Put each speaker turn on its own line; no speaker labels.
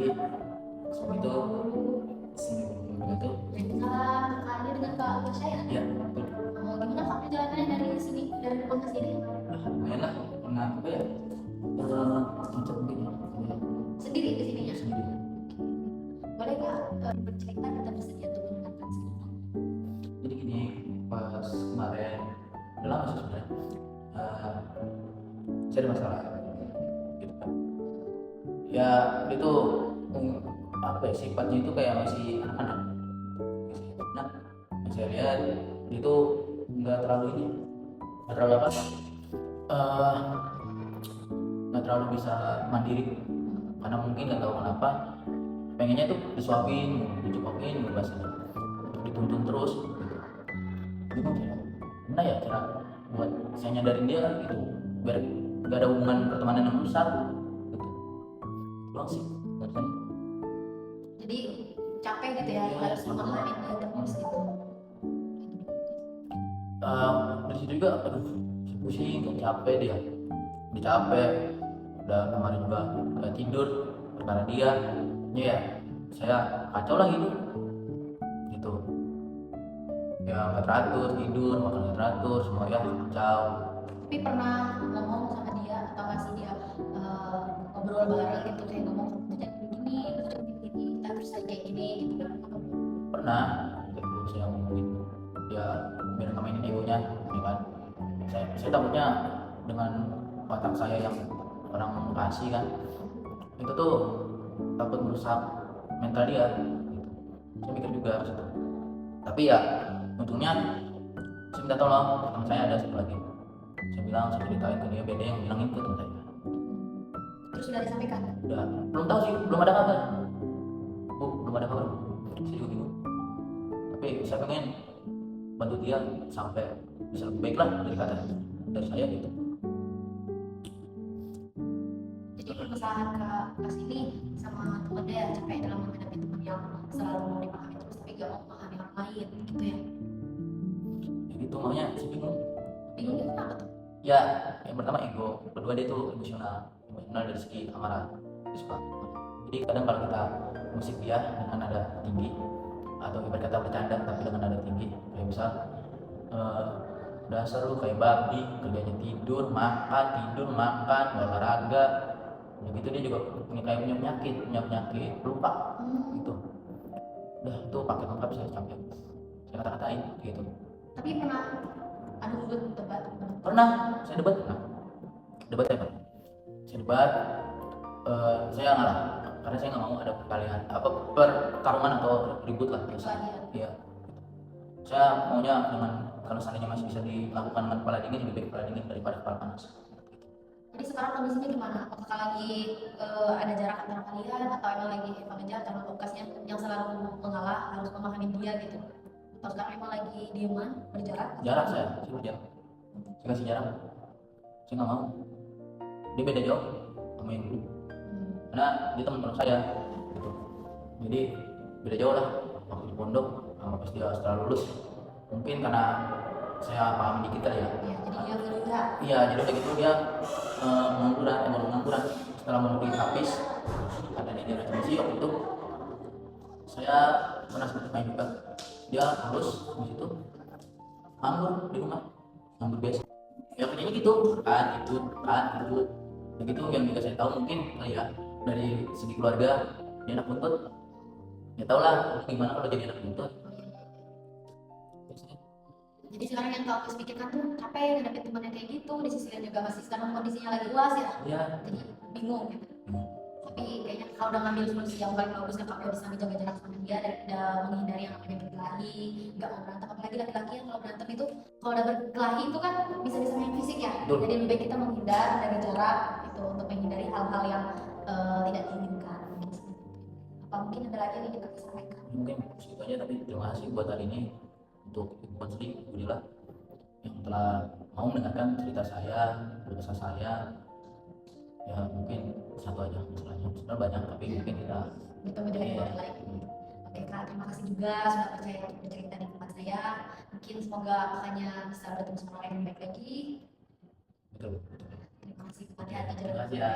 Jadi sebelum itu sini itu
Salah kakaknya dengan Kak saya.
ya betul.
Gimana Kak perjalanannya dari sini, dari rumah ke sini?
Lumayan lah karena apa ya, macet mungkin ya.
Sendiri ke sininya?
Sendiri.
Boleh Kak bercerita kita bersedia untuk mendengarkan cerita?
Jadi gini, pas kemarin udah lama sih sebenarnya, saya ada masalah gitu kan. Ya itu apa ya, sifatnya itu kayak masih anak-anak. Nah, yang saya lihat itu nggak terlalu ini, nggak terlalu apa, eh, nggak terlalu bisa mandiri, karena mungkin nggak tahu kenapa pengennya tuh disuapin, dicupokin, bahasanya dituntun terus gitu. Bingung saya, gimana ya cara buat saya nyadarin dia gitu, biar nggak ada hubungan pertemanan yang rusak gitu. Doang sih kan.
Jadi capek gitu ya, harus memahami dia terus gitu.
Dari situ juga aduh pusing kan, capek dia, udah capek, udah kemarin juga nggak tidur karena dia ya, saya kacau lah hidup gitu ya, nggak teratur tidur, makan nggak teratur, semua ya kacau.
Tapi pernah ngomong sama dia atau ngasih dia ngobrol bareng gitu, kayak ngomong jangan begini, jangan begini, kita terus kayak gini gitu kan?
Pernah gitu saya ngomongin ya, biar nggak mainin egonya ya kan. Saya takutnya dengan watak saya yang orang kasih kan, itu tuh takut merusak mental dia gitu. Saya mikir juga gitu. Tapi ya untungnya saya minta tolong teman saya, ada satu lagi, saya bilang, saya ceritain ke dia, beda yang bilangin ke teman saya.
Terus sudah disampaikan?
Udah, belum tahu sih, belum ada kabar. Belum ada kabar, saya juga bingung. Tapi saya pengen bantu dia sampai bisa lebih baik lah dari kata dari saya gitu.
Jadi permasalahan Kak Kas ini sama temen dia capek dalam menghadapi teman yang selalu mau dipahami terus tapi gak mau memahami orang lain gitu ya.
Ya gitu, makanya saya bingung.
Bingungnya kenapa tuh?
Ya yang pertama ego, kedua dia tuh emosional dari segi amarah, dia suka. Jadi kadang kalau kita musik dia dengan nada tinggi, atau ibarat kata bercanda tapi dengan nada tinggi, kayak misal eh, dasar lu kayak babi, kerjanya tidur makan nggak olahraga, begitu dia juga punya kayak punya penyakit lupa gitu. Udah itu paket lengkap, saya capek, saya kata-katain gitu.
Tapi pernah adu debat?
Pernah saya debat, debat apa, saya debat, saya ngalah karena saya nggak mau ada perkalian apa pertarungan atau ribut lah terus. Iya, saya maunya dengan, kalau seandainya masih bisa dilakukan dengan kepala dingin, lebih baik kepala dingin daripada kepala panas.
Jadi sekarang kondisinya gimana? Apakah lagi ada jarak antara kalian atau emang lagi ngejar karena Kasnya yang selalu mengalah harus memahami dia gitu? Atau sekarang emang lagi dieman berjarak?
Jarak, saya berjarak, saya kasih jarak, saya nggak mau, dia beda jauh sama yang dulu, karena dia teman saya gitu. Jadi beda jauh lah waktu di pondok sama pas dia setelah lulus. Mungkin karena saya paham dikit kali ya.
Ya, jadi dia berbeda.
Iya, jadi udah gitu dia pengangguran setelah menulis habis, ada di daerah Cilengsi waktu itu. Saya pernah sempat main juga, dia harus di situ nganggur di rumah, nganggur biasa ya, kerjanya gitu kan itu begitu. Yang juga saya tahu mungkin ya dari segi keluarga, dia anak buntut, ya tau lah gimana kalau jadi anak buntut.
Jadi sekarang yang kau pikirkan tuh capek ngadepin temannya kayak gitu, di sisi lain juga masih sekarang kondisinya lagi luas ya.
Iya.
Jadi bingung gitu. Tapi kayaknya kau udah ngambil solusi yang paling bagus kan, kau bisa menjaga jarak sama dia daripada menghindari yang namanya berkelahi, nggak mau berantem. Apalagi laki-laki yang kalau berantem itu, kalau udah berkelahi itu kan bisa-bisa main fisik ya.
Betul.
Jadi lebih baik kita menghindar dari jarak itu untuk menghindari hal-hal yang tidak diinginkan. Apa mungkin ada lagi yang ingin kita sampaikan?
Mungkin segitu aja, tapi terima kasih buat hari ini untuk Ibu Konsri Budila yang telah mau mendengarkan cerita saya, kisah saya. Ya mungkin satu aja masalahnya, sebenarnya banyak tapi mungkin kita
bertemu dengan orang lain. Oke Kak, terima kasih juga sudah percaya untuk bercerita di tempat saya. Mungkin semoga kakaknya bisa bertemu sama orang yang baik lagi.
betul.
Terima kasih kepada
Terima kasih ya.